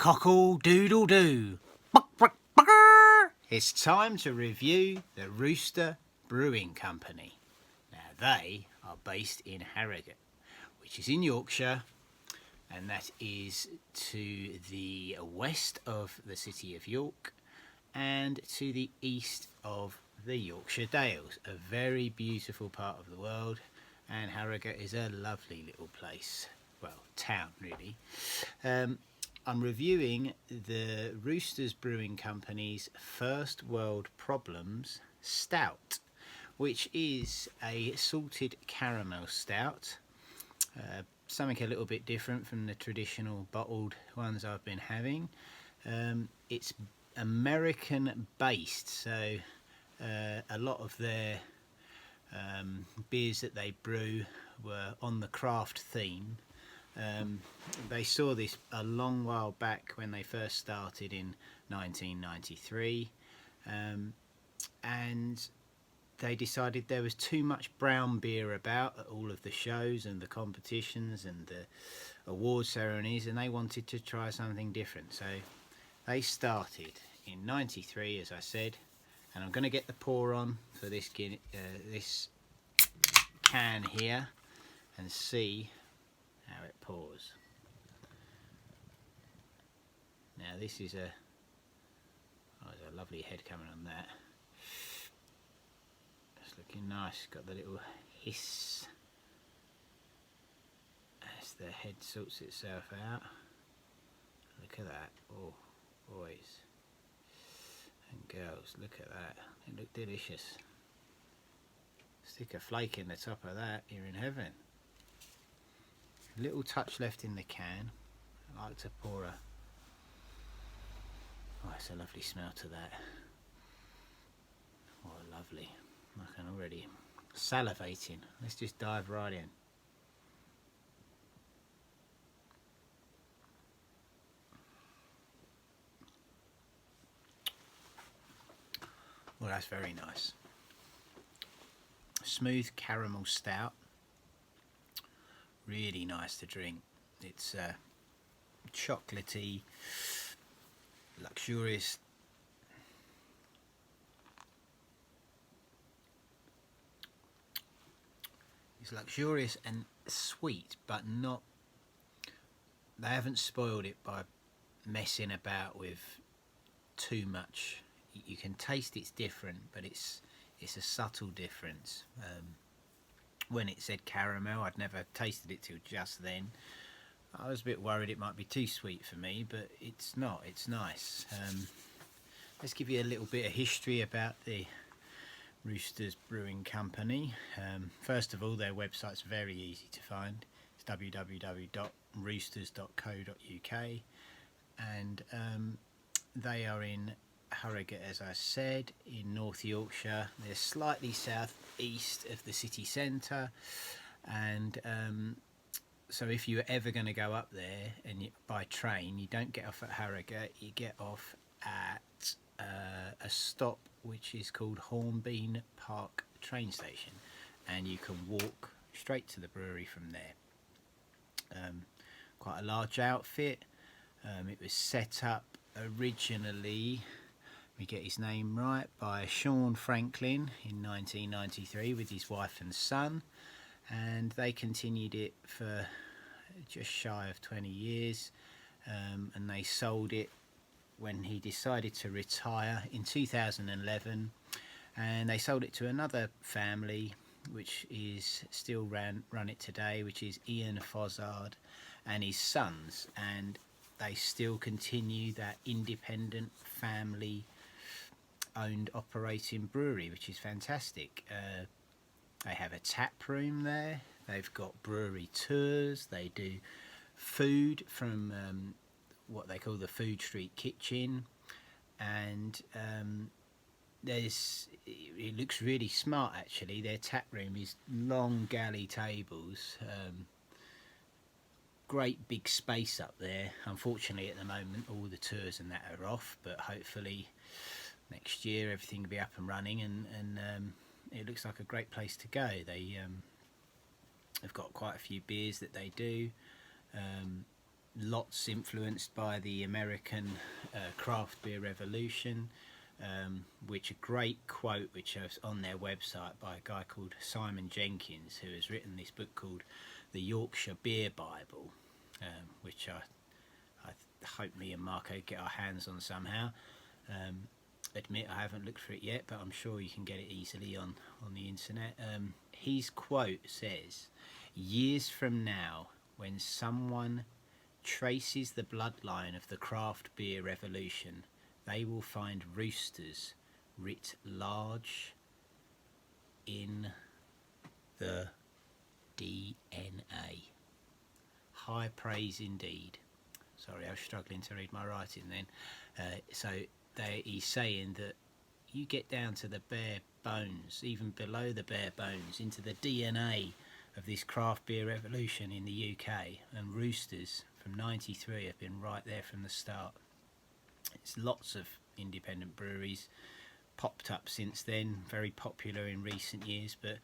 Cockle doodle doo. It's time to review the Rooster Brewing Company. Now they are based in Harrogate, which is in Yorkshire, and that is to the west of the city of York and to the east of the Yorkshire Dales, a very beautiful part of the world, and Harrogate is a lovely little place, well, town really. I'm reviewing the Roosters Brewing Company's First World Problems Stout, which is a salted caramel stout, something a little bit different from the traditional bottled ones I've been having. It's American based, so a lot of their beers that they brew were on the craft theme. They saw this a long while back when they first started in 1993, and they decided there was too much brown beer about at all of the shows and the competitions and the award ceremonies, and they wanted to try something different. So they started in 93, as I said, and I'm going to get the pour on for this can here and see how it pours. Now this is there's a lovely head coming on that. It's looking nice, got the little hiss as the head sorts itself out. Look at that. Oh, boys and girls, look at that. They look delicious. Stick a flake in the top of that, you're in heaven. Little touch left in the can. I like to pour it's a lovely smell to that. Oh, lovely. I can already salivating. Let's just dive right in. Well, that's very nice. Smooth caramel stout. Really nice to drink. It's chocolatey, luxurious. It's luxurious and sweet, but not. They haven't spoiled it by messing about with too much. You can taste it's different, but it's a subtle difference. When it said caramel, I'd never tasted it till just then. I was a bit worried it might be too sweet for me, but it's not. It's nice. Let's give you a little bit of history about the Roosters Brewing Company. First of all, their website's very easy to find. It's www.roosters.co.uk, and they are in Harrogate, as I said, in North Yorkshire. They're slightly south east of the city centre, and so if you're ever going to go up there and by train, you don't get off at Harrogate, you get off at a stop which is called Hornbeam Park train station, and you can walk straight to the brewery from there. Quite a large outfit. It was set up originally, we get his name right, by Sean Franklin in 1993 with his wife and son, and they continued it for just shy of 20 years, and they sold it when he decided to retire in 2011, and they sold it to another family which is still run it today, which is Ian Fozzard and his sons, and they still continue that independent family owned operating brewery, which is fantastic. They have a tap room there, they've got brewery tours, they do food from what they call the Food Street Kitchen, and it looks really smart actually. Their tap room is long galley tables, great big space up there. Unfortunately at the moment all the tours and that are off, but hopefully next year everything will be up and running, and it looks like a great place to go. They've got quite a few beers that they do. lots influenced by the American craft beer revolution, which a great quote which is on their website by a guy called Simon Jenkins, who has written this book called The Yorkshire Beer Bible, which I hope me and Marco get our hands on somehow. Admit I haven't looked for it yet, but I'm sure you can get it easily on the internet. His quote says, "Years from now, when someone traces the bloodline of the craft beer revolution, they will find Roosters writ large in the DNA." High praise indeed. Sorry, I was struggling to read my writing then. He's saying that you get down to the bare bones, even below the bare bones, into the DNA of this craft beer revolution in the UK, and Roosters from '93 have been right there from the start. It's lots of independent breweries popped up since then, very popular in recent years, but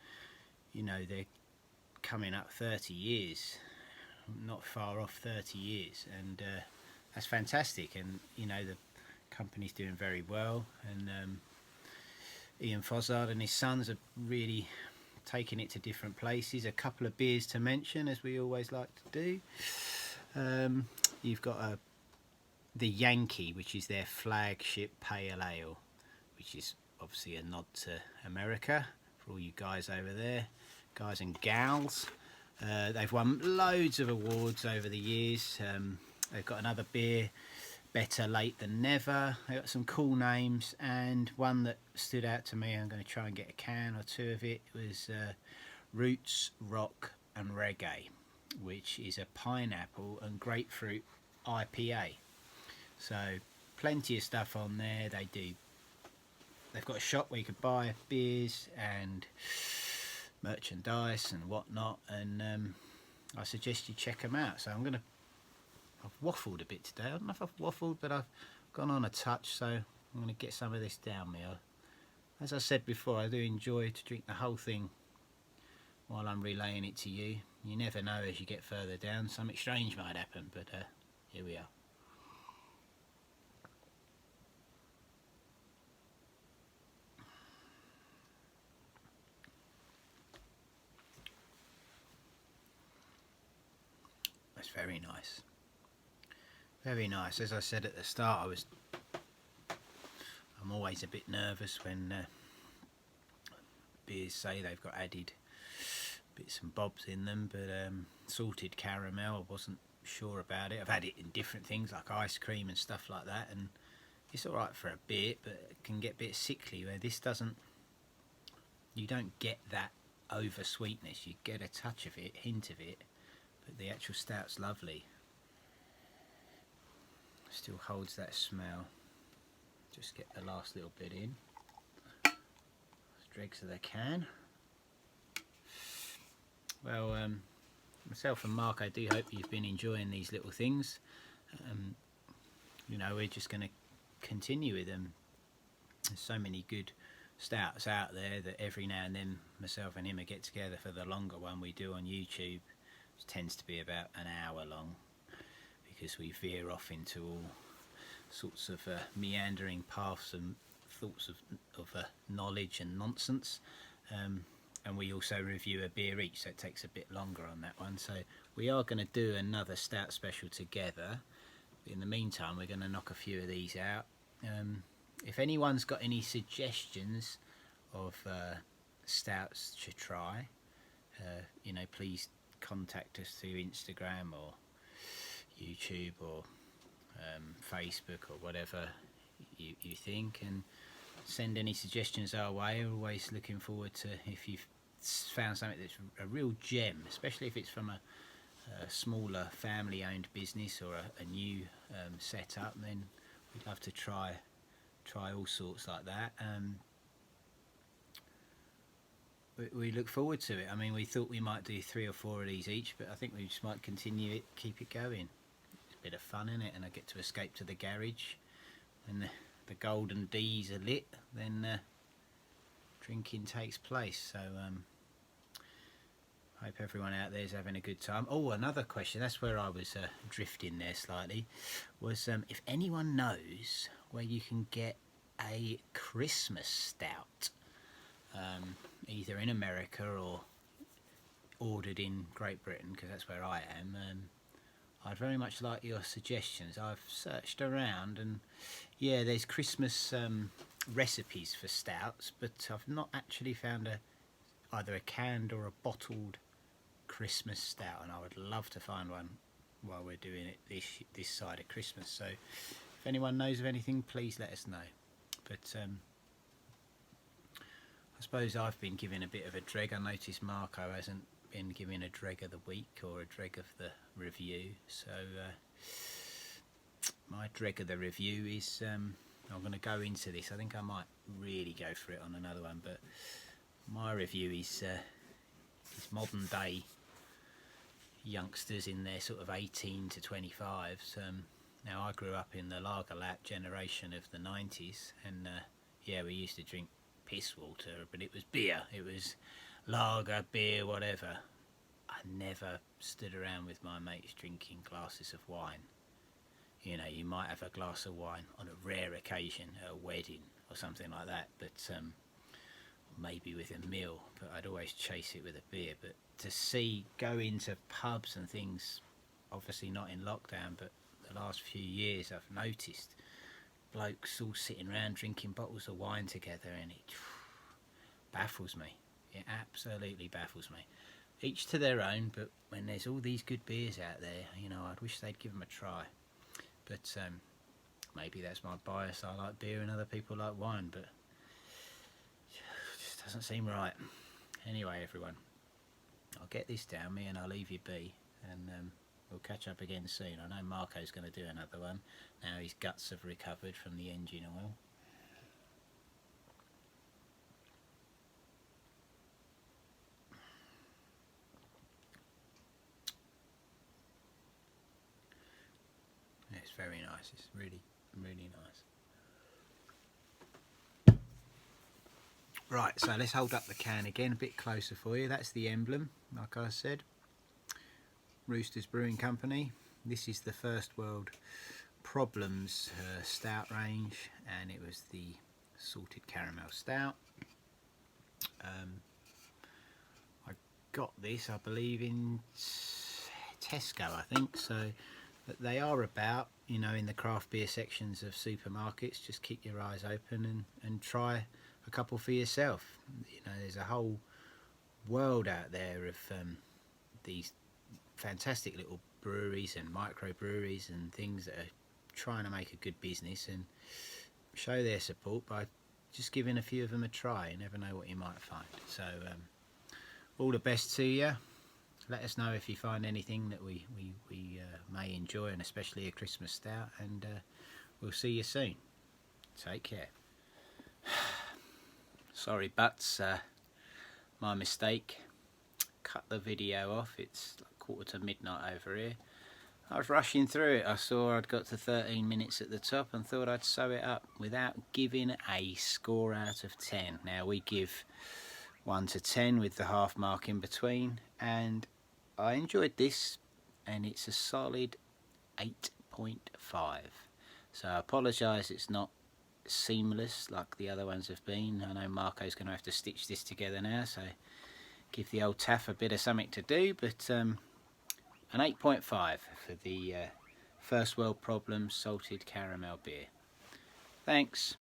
you know, they're coming up 30 years, not far off 30 years, and that's fantastic. And you know, the company's doing very well, and Ian Fossard and his sons are really taking it to different places. A couple of beers to mention, as we always like to do. You've got the Yankee, which is their flagship pale ale, which is obviously a nod to America for all you guys over there, guys and gals. They've won loads of awards over the years. They've got another beer, Better Late Than Never. They've got some cool names, and one that stood out to me, I'm going to try and get a can or two of it, was Roots, Rock and Reggae, which is a pineapple and grapefruit IPA. So plenty of stuff on there. They've got a shop where you can buy beers and merchandise and whatnot, and I suggest you check them out. So I've waffled a bit today. I don't know if I've waffled, but I've gone on a touch, so I'm going to get some of this down me. As I said before, I do enjoy to drink the whole thing while I'm relaying it to you. You never know, as you get further down, something strange might happen, but here we are. That's very nice. Very nice. As I said at the start, I'm always a bit nervous when beers say they've got added bits and bobs in them, but salted caramel, I wasn't sure about it. I've had it in different things like ice cream and stuff like that, and it's alright for a bit, but it can get a bit sickly, where this doesn't. You don't get that over sweetness. You get a touch of it, hint of it, but the actual stout's lovely. Still holds that smell. Just get the last little bit in. Dregs of the can. Well, myself and Mark, I do hope you've been enjoying these little things. You know, we're just going to continue with them. There's so many good stouts out there that every now and then myself and him will get together for the longer one we do on YouTube, which tends to be about an hour long, because we veer off into all sorts of meandering paths and thoughts of knowledge and nonsense, and we also review a beer each, so it takes a bit longer on that one. So we are going to do another stout special together. In the meantime, we're going to knock a few of these out. If anyone's got any suggestions of stouts to try, you know, please contact us through Instagram or YouTube or Facebook or whatever you think, and send any suggestions our way. We're always looking forward to, if you've found something that's a real gem, especially if it's from a smaller family owned business or a new setup, then we'd love to try all sorts like that. We look forward to it. I mean, we thought we might do 3 or 4 of these each, but I think we just might continue it, keep it going. It's a bit of fun in it, and I get to escape to the garage. When the golden D's are lit, then drinking takes place. So Hope everyone out there is having a good time. Oh, another question, that's where I was drifting there slightly, was if anyone knows where you can get a Christmas stout, either in America or ordered in Great Britain, because that's where I am. I'd very much like your suggestions. I've searched around and yeah, there's Christmas recipes for stouts, but I've not actually found either a canned or a bottled Christmas stout, and I would love to find one while we're doing it this side of Christmas. So if anyone knows of anything, please let us know. But I suppose I've been given a bit of a dreg. I noticed Marco hasn't been given a dreg of the week or a dreg of the review, so my dreg of the review is I'm going to go into this. I think I might really go for it on another one, but my review is modern day youngsters in their sort of 18 to 25s. Now I grew up in the lager lap generation of the 90s, and yeah, we used to drink piss water, but it was beer. It was lager, beer, whatever. I never stood around with my mates drinking glasses of wine. You know, you might have a glass of wine on a rare occasion, at a wedding or something like that, but maybe with a meal, but I'd always chase it with a beer. But to go into pubs and things, obviously not in lockdown, but the last few years I've noticed blokes all sitting around drinking bottles of wine together, and it baffles me. It absolutely baffles me. Each to their own, but when there's all these good beers out there, you know, I'd wish they'd give them a try. But maybe that's my bias. I like beer and other people like wine, but just doesn't seem right. Anyway, everyone, I'll get this down me and I'll leave you be, and we'll catch up again soon. I know Marco's going to do another one now his guts have recovered from the engine oil. It's very nice. It's really, really nice. Right, so let's hold up the can again a bit closer for you. That's the emblem, like I said. Rooster Brewery Company. This is the First World Problems stout range, and it was the salted caramel stout. I got this, I believe, in Tesco, I think. So they are about, you know, in the craft beer sections of supermarkets. Just keep your eyes open and try a couple for yourself. You know, there's a whole world out there of these fantastic little breweries and microbreweries and things that are trying to make a good business and show their support by just giving a few of them a try. You never know what you might find. So all the best to you. Let us know if you find anything that we may enjoy, and especially a Christmas stout, and we'll see you soon. Take care. Sorry butts, my mistake. Cut the video off. It's like midnight over here. I was rushing through it. I saw I'd got to 13 minutes at the top and thought I'd sew it up without giving a score out of 10. Now we give 1 to 10 with the half mark in between, and I enjoyed this, and it's a solid 8.5. So I apologise it's not seamless like the other ones have been. I know Marco's going to have to stitch this together now, so give the old taff a bit of something to do, but an 8.5 for the First World Problems salted caramel beer. Thanks.